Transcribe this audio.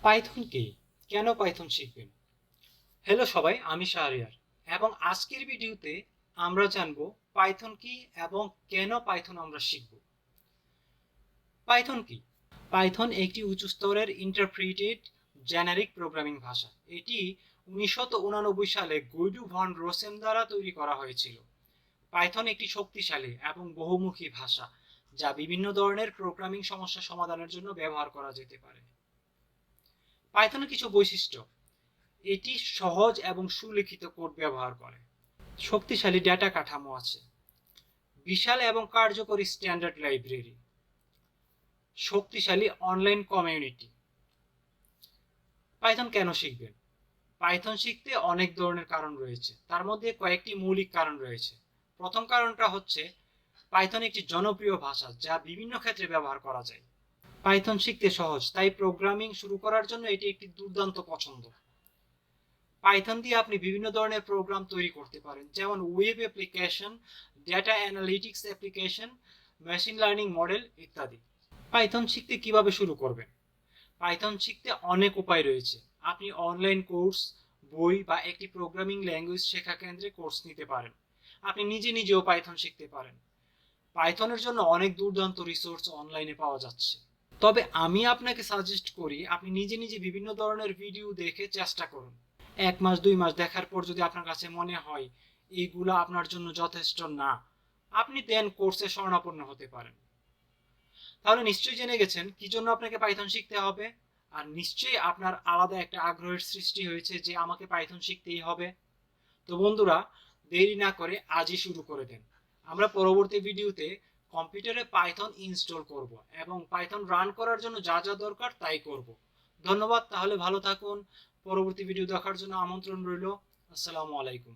Python কি? কেন Python শিখবেন? হ্যালো সবাই, আমি শাহরিয়ার এবং আজকের ভিডিওতে আমরা জানব পাইথন কি এবং কেন পাইথন আমরা শিখব। পাইথন কি? পাইথন একটি উচ্চ স্তরের ইন্টারপ্রিটেড জেনারিক প্রোগ্রামিং ভাষা। এটি 1989 সালে গুইডো ভান রোসেম দ্বারা তৈরি করা হয়েছিল। পাইথন একটি শক্তিশালী এবং বহুমুখী ভাষা যা বিভিন্ন ধরনের প্রোগ্রামিং সমস্যা সমাধানের জন্য ব্যবহার করা যেতে পারে। পাইথনের কিছু বৈশিষ্ট্য: এটি সহজ এবং সুলিখিত কোড ব্যবহার করে। শক্তিশালী ডেটা কাঠামো আছে। বিশাল এবং কার্যকরী স্ট্যান্ডার্ড লাইব্রেরি। শক্তিশালী অনলাইন কমিউনিটি। পাইথন কেন শিখবেন? পাইথন শিখতে অনেক ধরনের কারণ রয়েছে, তার মধ্যে কয়েকটি মৌলিক কারণ রয়েছে। প্রথম কারণটা হচ্ছে পাইথন একটি জনপ্রিয় ভাষা যা বিভিন্ন ক্ষেত্রে ব্যবহার করা যায়। পাইথন শিখতে সহজ, তাই প্রোগ্রামিং শুরু করার জন্য এটি একটি দুর্দান্ত পছন্দ। পাইথন দিয়ে আপনি বিভিন্ন ধরনের প্রোগ্রাম তৈরি করতে পারেন, যেমন web application, data analytics application, machine learning model ইত্যাদি। পাইথন শিখতে কিভাবে শুরু করবেন? পাইথন শিখতে অনেক উপায় রয়েছে। আপনি অনলাইন কোর্স, বই বা একটি প্রোগ্রামিং ল্যাঙ্গুয়েজ শেখা কেন্দ্রে কোর্স নিতে পারেন। আপনি নিজেও পাইথন শিখতে পারেন। পাইথনের জন্য অনেক দুর্দান্ত রিসোর্স অনলাইনে পাওয়া যাচ্ছে। তবে আমি আপনাকে সাজেস্ট করি আপনি নিজে বিভিন্ন ধরনের ভিডিও দেখে চেষ্টা করুন। 1 মাস 2 মাস দেখার পর যদি আপনার কাছে মনে হয় এইগুলো আপনার জন্য যথেষ্ট না, আপনি দেন কোর্সে শরণাপন্ন হতে পারেন। তাহলে নিশ্চয়ই জেনে গেছেন কি জন্য আপনাকে পাইথন শিখতে হবে, আর নিশ্চয়ই আপনার আলাদা একটা আগ্রহের সৃষ্টি হয়েছে যে আমাকে পাইথন শিখতেই হবে। তো বন্ধুরা, দেরি না করে আজই শুরু করে দেন। আমরা পরবর্তী ভিডিওতে কম্পিউটারে পাইথন ইনস্টল করব এবং পাইথন রান করার জন্য যা যা দরকার তাই করব। ধন্যবাদ, তাহলে ভালো থাকুন। পরবর্তী ভিডিও দেখার জন্য আমন্ত্রণ রইল। আসসালামু আলাইকুম।